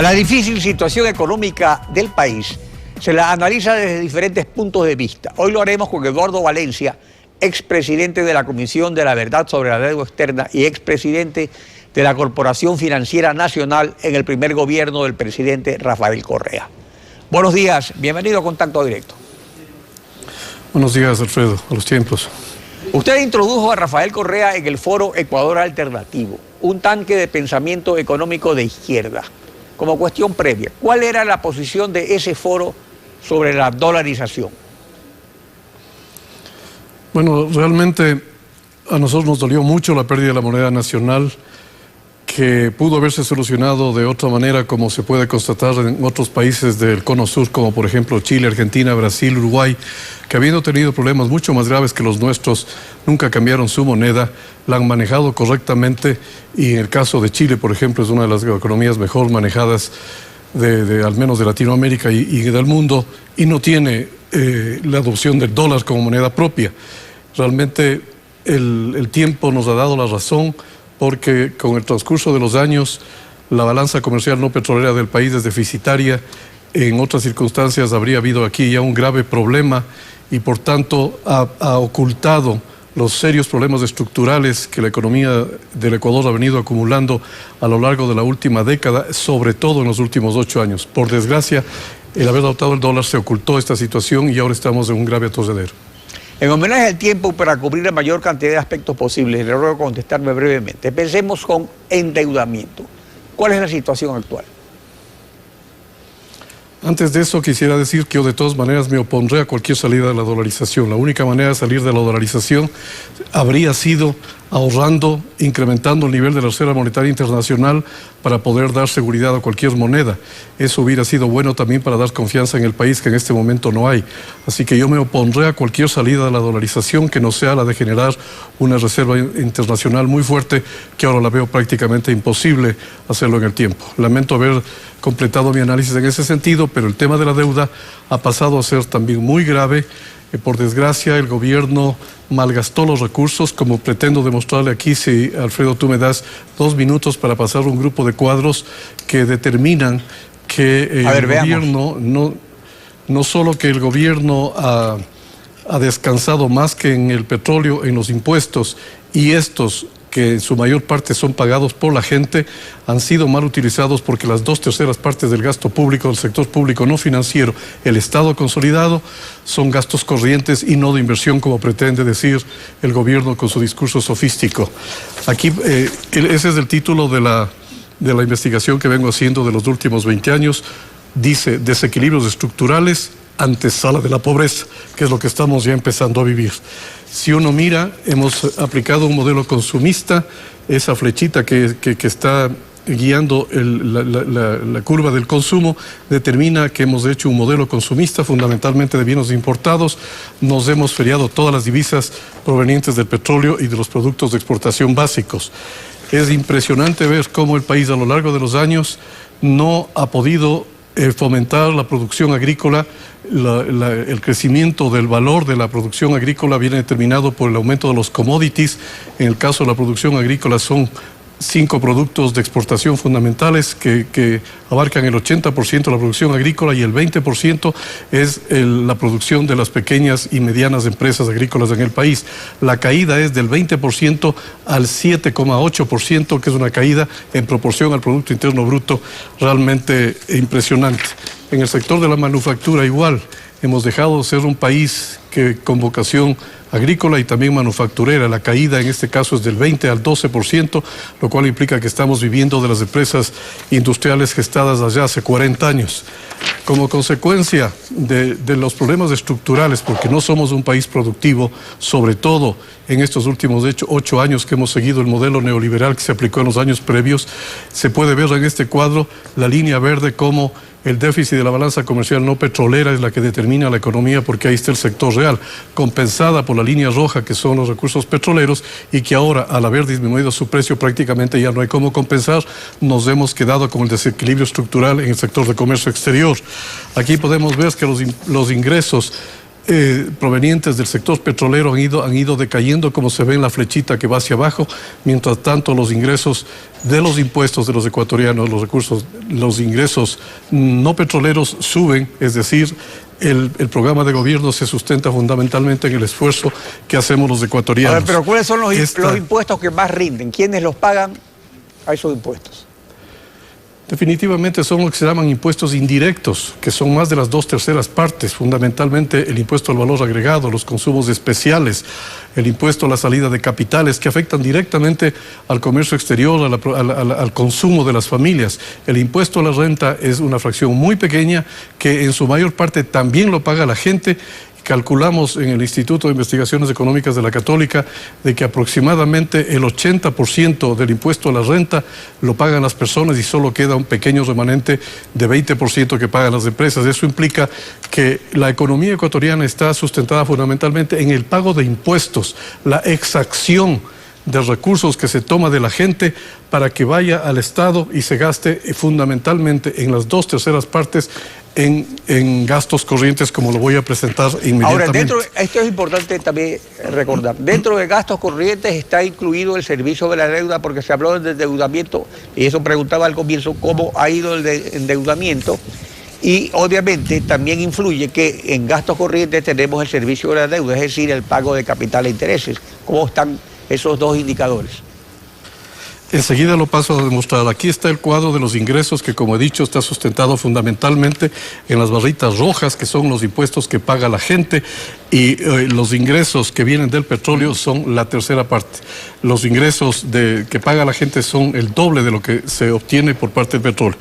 A la difícil situación económica del país se la analiza desde diferentes puntos de vista. Hoy lo haremos con Eduardo Valencia, expresidente de la Comisión de la Verdad sobre la Deuda Externa y expresidente de la Corporación Financiera Nacional en el primer gobierno del presidente Rafael Correa. Buenos días, bienvenido a Contacto Directo. Buenos días, Alfredo, a los tiempos. Usted introdujo a Rafael Correa en el foro Ecuador Alternativo, un tanque de pensamiento económico de izquierda. Como cuestión previa, ¿cuál era la posición de ese foro sobre la dolarización? Bueno, realmente a nosotros nos dolió mucho la pérdida de la moneda nacional, que pudo haberse solucionado de otra manera, como se puede constatar en otros países del Cono Sur, como por ejemplo Chile, Argentina, Brasil, Uruguay, que habiendo tenido problemas mucho más graves que los nuestros, nunca cambiaron su moneda, la han manejado correctamente, y en el caso de Chile, por ejemplo, es una de las economías mejor manejadas al menos de Latinoamérica y del mundo, y no tiene la adopción del dólar como moneda propia. Realmente el tiempo nos ha dado la razón, porque con el transcurso de los años la balanza comercial no petrolera del país es deficitaria. En otras circunstancias habría habido aquí ya un grave problema y por tanto ha ocultado los serios problemas estructurales que la economía del Ecuador ha venido acumulando a lo largo de la última década, sobre todo en los últimos 8 años. Por desgracia, el haber adoptado el dólar se ocultó esta situación y ahora estamos en un grave atolladero. En homenaje al tiempo, para cubrir la mayor cantidad de aspectos posibles, le ruego contestarme brevemente. Pensemos con endeudamiento. ¿Cuál es la situación actual? Antes de eso quisiera decir que yo de todas maneras me opondré a cualquier salida de la dolarización. La única manera de salir de la dolarización habría sido ahorrando, incrementando el nivel de la Reserva Monetaria Internacional para poder dar seguridad a cualquier moneda. Eso hubiera sido bueno también para dar confianza en el país, que en este momento no hay. Así que yo me opondré a cualquier salida de la dolarización que no sea la de generar una reserva internacional muy fuerte, que ahora la veo prácticamente imposible hacerlo en el tiempo. Lamento haber completado mi análisis en ese sentido, pero el tema de la deuda ha pasado a ser también muy grave. Por desgracia, el gobierno malgastó los recursos, como pretendo demostrarle aquí, si Alfredo tú me das 2 minutos para pasar un grupo de cuadros que determinan que el gobierno, no solo que el gobierno ha descansado más que en el petróleo, en los impuestos, y estos que en su mayor parte son pagados por la gente, han sido mal utilizados porque las 2/3 partes del gasto público, del sector público no financiero, el Estado consolidado, son gastos corrientes y no de inversión, como pretende decir el gobierno con su discurso sofístico. Aquí, ese es el título de la investigación que vengo haciendo de los últimos 20 años. Dice: desequilibrios estructurales, antesala de la pobreza, que es lo que estamos ya empezando a vivir. Si uno mira, hemos aplicado un modelo consumista. Esa flechita que está guiando la curva del consumo determina que hemos hecho un modelo consumista fundamentalmente de bienes importados. Nos hemos feriado todas las divisas provenientes del petróleo y de los productos de exportación básicos. Es impresionante ver cómo el país a lo largo de los años no ha podido fomentar la producción agrícola. El crecimiento del valor de la producción agrícola viene determinado por el aumento de los commodities. En el caso de la producción agrícola son 5 productos de exportación fundamentales que abarcan el 80% de la producción agrícola, y el 20% es la producción de las pequeñas y medianas empresas agrícolas en el país. La caída es del 20% al 7,8%, que es una caída en proporción al Producto Interno Bruto realmente impresionante. En el sector de la manufactura igual, hemos dejado de ser un país con vocación agrícola y también manufacturera. La caída en este caso es del 20 al 12%, lo cual implica que estamos viviendo de las empresas industriales gestadas allá hace 40 años. Como consecuencia de los problemas estructurales, porque no somos un país productivo, sobre todo en estos últimos 8 años que hemos seguido el modelo neoliberal que se aplicó en los años previos, se puede ver en este cuadro la línea verde como el déficit de la balanza comercial no petrolera es la que determina la economía, porque ahí está el sector real, compensada por la línea roja, que son los recursos petroleros, y que ahora, al haber disminuido su precio, prácticamente ya no hay cómo compensar. Nos hemos quedado con el desequilibrio estructural en el sector de comercio exterior. Aquí podemos ver que los ingresos provenientes del sector petrolero han ido decayendo, como se ve en la flechita que va hacia abajo. Mientras tanto, los ingresos de los impuestos de los ecuatorianos, los ingresos no petroleros suben, es decir, el programa de gobierno se sustenta fundamentalmente en el esfuerzo que hacemos los ecuatorianos. A ver, pero ¿cuáles son los impuestos que más rinden? ¿Quiénes los pagan a esos impuestos? Definitivamente son lo que se llaman impuestos indirectos, que son más de las 2/3 partes, fundamentalmente el impuesto al valor agregado, los consumos especiales, el impuesto a la salida de capitales, que afectan directamente al comercio exterior, al consumo de las familias. El impuesto a la renta es una fracción muy pequeña, que en su mayor parte también lo paga la gente. Calculamos en el Instituto de Investigaciones Económicas de la Católica de que aproximadamente el 80% del impuesto a la renta lo pagan las personas y solo queda un pequeño remanente de 20% que pagan las empresas. Eso implica que la economía ecuatoriana está sustentada fundamentalmente en el pago de impuestos, la exacción de recursos que se toma de la gente para que vaya al Estado y se gaste fundamentalmente en las 2/3 partes en gastos corrientes, como lo voy a presentar inmediatamente. Ahora, esto es importante también recordar, dentro de gastos corrientes está incluido el servicio de la deuda, porque se habló de endeudamiento, y eso preguntaba al comienzo, cómo ha ido el endeudamiento, y obviamente también influye que en gastos corrientes tenemos el servicio de la deuda, es decir, el pago de capital e intereses. ¿Cómo están esos dos indicadores? Enseguida lo paso a demostrar. Aquí está el cuadro de los ingresos que, como he dicho, está sustentado fundamentalmente en las barritas rojas, que son los impuestos que paga la gente, y los ingresos que vienen del petróleo son la tercera parte. Los ingresos que paga la gente son el doble de lo que se obtiene por parte del petróleo.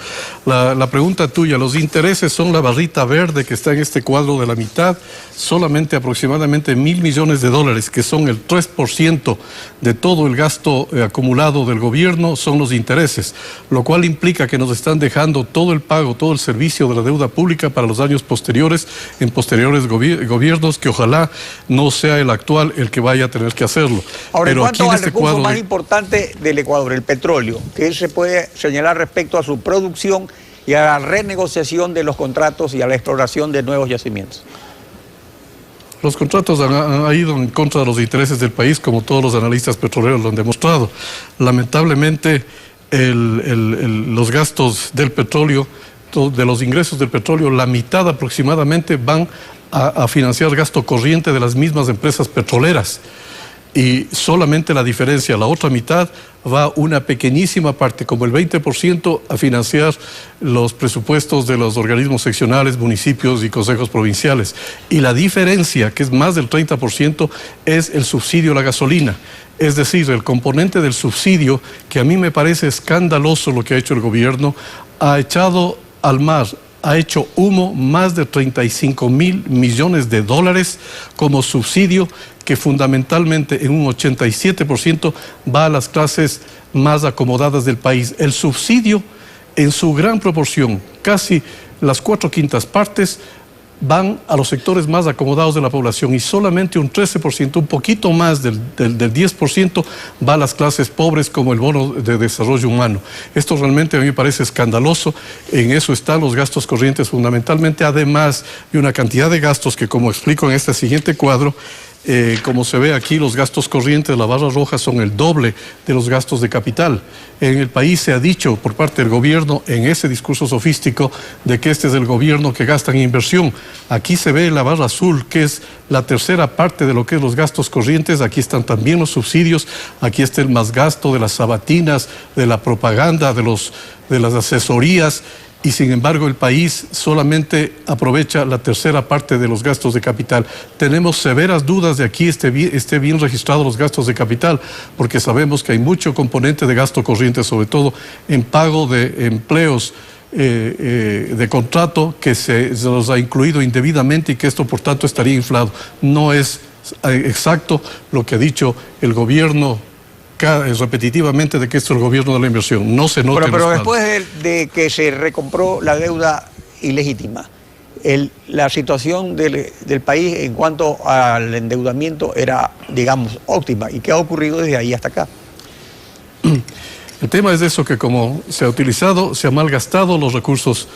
La pregunta tuya, los intereses son la barrita verde que está en este cuadro de la mitad, solamente aproximadamente $1.000 millones, que son el 3% de todo el gasto acumulado del gobierno, son los intereses, lo cual implica que nos están dejando todo el pago, todo el servicio de la deuda pública para los años posteriores, en posteriores gobiernos, que ojalá no sea el actual el que vaya a tener que hacerlo. Ahora, en cuanto al recurso más importante del Ecuador, el petróleo, ¿qué se puede señalar respecto a su producción y a la renegociación de los contratos y a la exploración de nuevos yacimientos? Los contratos han ido en contra de los intereses del país, como todos los analistas petroleros lo han demostrado. Lamentablemente, los gastos del petróleo, de los ingresos del petróleo, la mitad aproximadamente van a financiar gasto corriente de las mismas empresas petroleras. Y solamente la diferencia, la otra mitad, va una pequeñísima parte, como el 20%, a financiar los presupuestos de los organismos seccionales, municipios y consejos provinciales. Y la diferencia, que es más del 30%, es el subsidio a la gasolina. Es decir, el componente del subsidio, que a mí me parece escandaloso lo que ha hecho el gobierno, ha echado al mar, ha hecho humo más de $35.000 millones como subsidio, que fundamentalmente en un 87% va a las clases más acomodadas del país. El subsidio, en su gran proporción, casi las 4/5 partes, van a los sectores más acomodados de la población, y solamente un 13%, un poquito más del 10%, va a las clases pobres, como el bono de desarrollo humano. Esto realmente a mí me parece escandaloso. En eso están los gastos corrientes fundamentalmente, además de una cantidad de gastos que, como explico en este siguiente cuadro, como se ve aquí, los gastos corrientes, la barra roja, son el doble de los gastos de capital. En el país se ha dicho por parte del gobierno, en ese discurso sofístico, de que este es el gobierno que gasta en inversión. Aquí se ve la barra azul, que es la tercera parte de lo que es los gastos corrientes. Aquí están también los subsidios, aquí está el más gasto de las sabatinas, de la propaganda, de las asesorías. Y sin embargo el país solamente aprovecha la tercera parte de los gastos de capital. Tenemos severas dudas de aquí esté bien registrados los gastos de capital, porque sabemos que hay mucho componente de gasto corriente, sobre todo en pago de empleos de contrato, que se los ha incluido indebidamente, y que esto por tanto estaría inflado. No es exacto lo que ha dicho el gobierno repetitivamente, de que esto es el gobierno de la inversión. No se nota. Pero después de que se recompró la deuda ilegítima, la situación del país en cuanto al endeudamiento era, digamos, óptima. ¿Y qué ha ocurrido desde ahí hasta acá? El tema es eso, que como se ha utilizado, se ha malgastado los recursos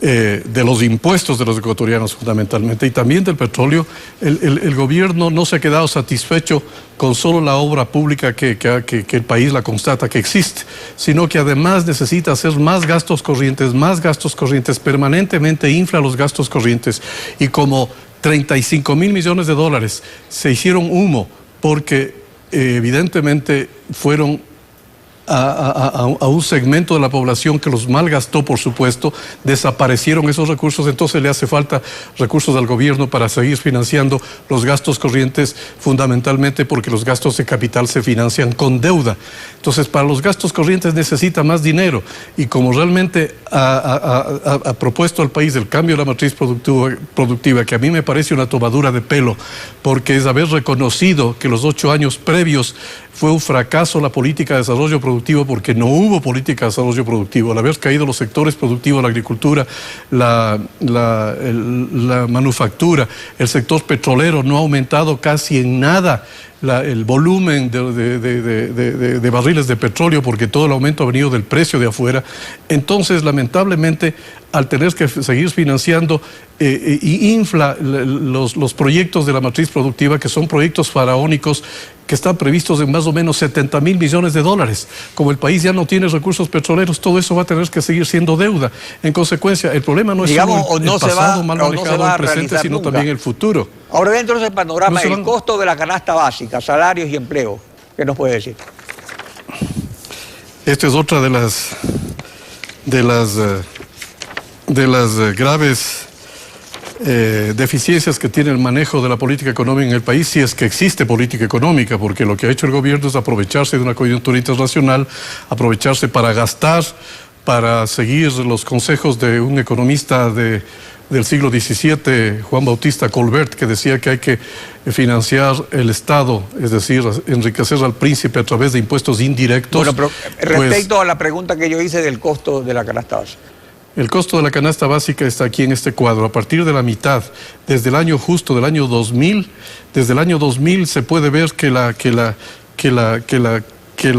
de los impuestos de los ecuatorianos fundamentalmente y también del petróleo, el gobierno no se ha quedado satisfecho con solo la obra pública que el país la constata que existe, sino que además necesita hacer más gastos corrientes, permanentemente infla los gastos corrientes y como 35.000 millones de dólares se hicieron humo porque evidentemente fueron a un segmento de la población que los malgastó, por supuesto, desaparecieron esos recursos, entonces le hace falta recursos al gobierno para seguir financiando los gastos corrientes, fundamentalmente porque los gastos de capital se financian con deuda. Entonces, para los gastos corrientes necesita más dinero y como realmente ha propuesto al país el cambio de la matriz productiva, que a mí me parece una tomadura de pelo, porque es haber reconocido que los 8 años previos fue un fracaso la política de desarrollo productivo porque no hubo política de desarrollo productivo. Al haber caído los sectores productivos, la agricultura, la manufactura, el sector petrolero no ha aumentado casi en nada el volumen de barriles de petróleo porque todo el aumento ha venido del precio de afuera. Entonces, lamentablemente, al tener que seguir financiando, infla los proyectos de la matriz productiva, que son proyectos faraónicos que están previstos en más o menos 70.000 millones de dólares. Como el país ya no tiene recursos petroleros, todo eso va a tener que seguir siendo deuda. En consecuencia, el problema no es solo el pasado mal manejado, el presente, sino también el futuro. Ahora, dentro de ese panorama, el costo de la canasta básica, salarios y empleo, ¿qué nos puede decir? Esta es otra de las graves deficiencias que tiene el manejo de la política económica en el país, si es que existe política económica, porque lo que ha hecho el gobierno es aprovecharse de una coyuntura internacional, aprovecharse para gastar, para seguir los consejos de un economista del siglo XVII, Juan Bautista Colbert, que decía que hay que financiar el Estado, es decir, enriquecer al príncipe a través de impuestos indirectos. Bueno, pero respecto a la pregunta que yo hice del costo de la canasta básica. El costo de la canasta básica está aquí en este cuadro, a partir de la mitad, desde el año justo del año 2000, desde el año 2000 se puede ver que la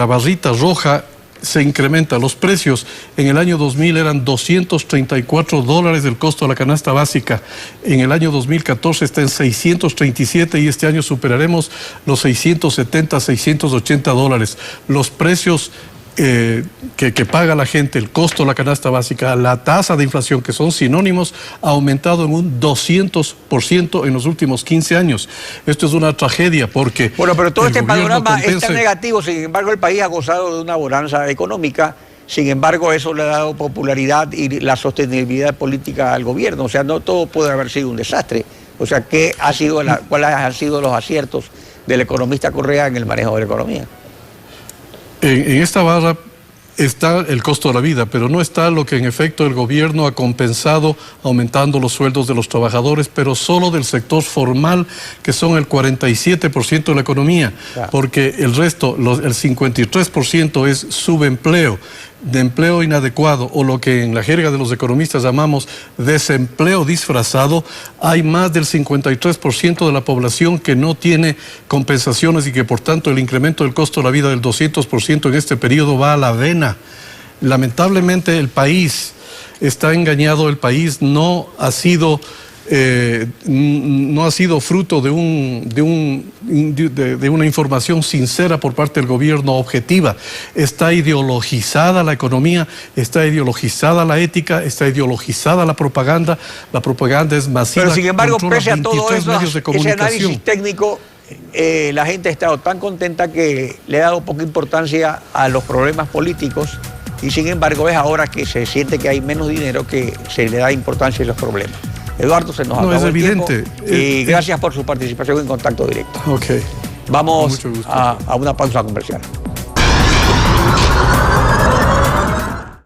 barrita roja se incrementa. Los precios en el año 2000 eran $234 del costo de la canasta básica. En el año 2014 está en 637 y este año superaremos los 670, $680. Los precios que paga la gente, el costo de la canasta básica, la tasa de inflación, que son sinónimos, ha aumentado en un 200% en los últimos 15 años. Esto es una tragedia porque... Bueno, pero todo este panorama es tan negativo, sin embargo el país ha gozado de una bonanza económica, sin embargo eso le ha dado popularidad y la sostenibilidad política al gobierno, o sea, no todo puede haber sido un desastre. O sea, ¿cuáles han sido los aciertos del economista Correa en el manejo de la economía? En esta barra está el costo de la vida, pero no está lo que en efecto el gobierno ha compensado aumentando los sueldos de los trabajadores, pero solo del sector formal, que son el 47% de la economía, porque el resto, el 53% es subempleo, de empleo inadecuado, o lo que en la jerga de los economistas llamamos desempleo disfrazado. Hay más del 53% de la población que no tiene compensaciones y que por tanto el incremento del costo de la vida del 200% en este periodo va a la vena. Lamentablemente el país está engañado, el país no ha sido fruto de una información sincera por parte del gobierno, objetiva. Está ideologizada la economía, está ideologizada la ética, está ideologizada la propaganda es masiva. Pero sin embargo, pese a todo eso, ese análisis técnico, la gente ha estado tan contenta que le ha dado poca importancia a los problemas políticos y sin embargo es ahora que se siente que hay menos dinero que se le da importancia a los problemas. Eduardo, se nos acabó el evidente. Tiempo y gracias por su participación en Contacto Directo. Okay. Vamos a una pausa comercial.